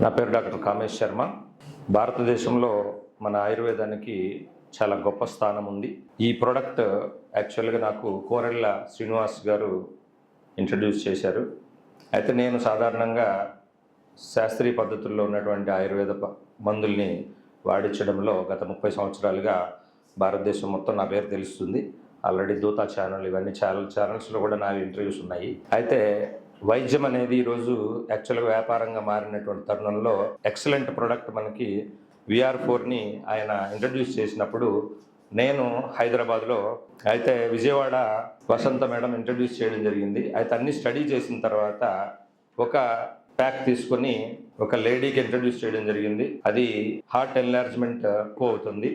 నా పేరు డాక్టర్ కామేష్ శర్మ. భారతదేశంలో మన ఆయుర్వేదానికి చాలా గొప్ప స్థానం ఉంది. ఈ ప్రోడక్ట్ యాక్చువల్గా నాకు కోరెళ్ళ శ్రీనివాస్ గారు ఇంట్రడ్యూస్ చేశారు. అయితే నేను సాధారణంగా శాస్త్రీయ పద్ధతుల్లో ఉన్నటువంటి ఆయుర్వేద మందుల్ని వాడించడంలో గత 30 సంవత్సరాలుగా భారతదేశం మొత్తం నా పేరు తెలుస్తుంది. ఆల్రెడీ దూతా ఛానల్ ఇవన్నీ ఛానల్స్లో కూడా నా ఇంటర్వ్యూస్ ఉన్నాయి. అయితే వైద్యం అనేది ఈరోజు యాక్చువల్గా వ్యాపారంగా మారినటువంటి తరుణంలో ఎక్సలెంట్ ప్రోడక్ట్ మనకి VR4ని ఆయన ఇంట్రడ్యూస్ చేసినప్పుడు నేను హైదరాబాద్లో, అయితే విజయవాడ వసంత మేడం ఇంట్రడ్యూస్ చేయడం జరిగింది. అయితే అన్ని స్టడీ చేసిన తర్వాత ఒక ప్యాక్ తీసుకొని ఒక లేడీకి ఇంట్రడ్యూస్ చేయడం జరిగింది. అది హార్ట్ ఎన్లార్జ్మెంట్ ఎక్కువ అవుతుంది.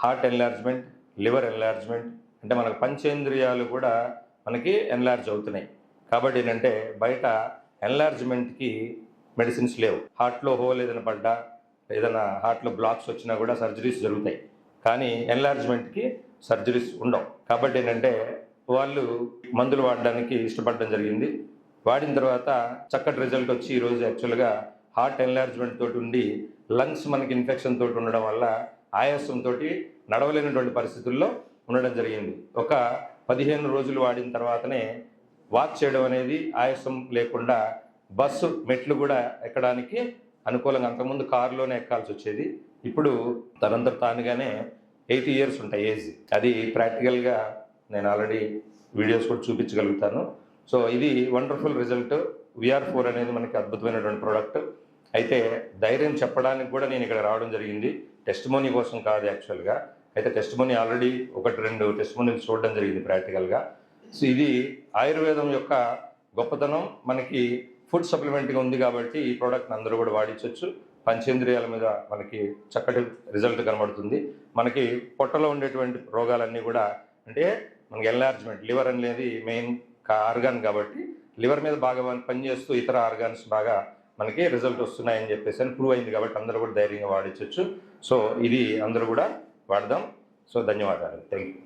హార్ట్ ఎన్లార్జ్మెంట్, లివర్ ఎన్లార్జ్మెంట్, అంటే మనకు పంచేంద్రియాలు కూడా మనకి ఎన్లార్జ్ అవుతున్నాయి. కాబట్టి ఏంటంటే బయట ఎన్లార్జ్మెంట్కి మెడిసిన్స్ లేవు. హార్ట్లో హోల్ ఏదైనా పడ్డా, ఏదైనా హార్ట్లో బ్లాక్స్ వచ్చినా కూడా సర్జరీస్ జరుగుతాయి, కానీ ఎన్లార్జ్మెంట్కి సర్జరీస్ ఉండవు. కాబట్టి ఏంటంటే వాళ్ళు మందులు వాడడానికి ఇష్టపడడం జరిగింది. వాడిన తర్వాత చక్కటి రిజల్ట్ వచ్చి ఈరోజు యాక్చువల్గా హార్ట్ ఎన్లార్జ్మెంట్ తోటి ఉండి లంగ్స్ మనకి ఇన్ఫెక్షన్ తోటి ఉండడం వల్ల ఆయాసంతో నడవలేనటువంటి పరిస్థితుల్లో ఉండడం జరిగింది. ఒక 15 రోజులు వాడిన తర్వాతనే వాక్ చేయడం అనేది ఆయాసం లేకుండా బస్సు మెట్లు కూడా ఎక్కడానికి అనుకూలంగా, అంతకుముందు కారులోనే ఎక్కాల్సి వచ్చేది. ఇప్పుడు తనంతట తానుగానే 80 ఇయర్స్ ఉంటాయి ఏజ్. అది ప్రాక్టికల్గా నేను ఆల్రెడీ వీడియోస్ కూడా చూపించగలుగుతాను. సో ఇది వండర్ఫుల్ రిజల్ట్. VR4 అనేది మనకి అద్భుతమైనటువంటి ప్రోడక్ట్. అయితే ధైర్యం చెప్పడానికి కూడా నేను ఇక్కడ రావడం జరిగింది, టెస్టిమోనీ కోసం కాదు యాక్చువల్గా. అయితే టెస్టిమోనీ ఆల్రెడీ 1-2 టెస్టిమోనీలు చూడడం జరిగింది ప్రాక్టికల్గా. సో ఇది ఆయుర్వేదం యొక్క గొప్పతనం. మనకి ఫుడ్ సప్లిమెంట్గా ఉంది కాబట్టి ఈ ప్రోడక్ట్ని అందరూ కూడా వాడించవచ్చు. పంచేంద్రియాల మీద మనకి చక్కటి రిజల్ట్ కనబడుతుంది. మనకి పొట్టలో ఉండేటువంటి రోగాలన్నీ కూడా, అంటే మనకి ఎన్లార్జ్మెంట్, లివర్ అనేది మెయిన్ ఆర్గాన్ కాబట్టి లివర్ మీద బాగా పనిచేస్తూ ఇతర ఆర్గాన్స్ బాగా మనకి రిజల్ట్ వస్తున్నాయని చెప్పేసి ప్రూవ్ అయింది. కాబట్టి అందరూ కూడా ధైర్యంగా వాడించవచ్చు. సో ఇది అందరూ కూడా వాడదాం. సో ధన్యవాదాలు. Thank you.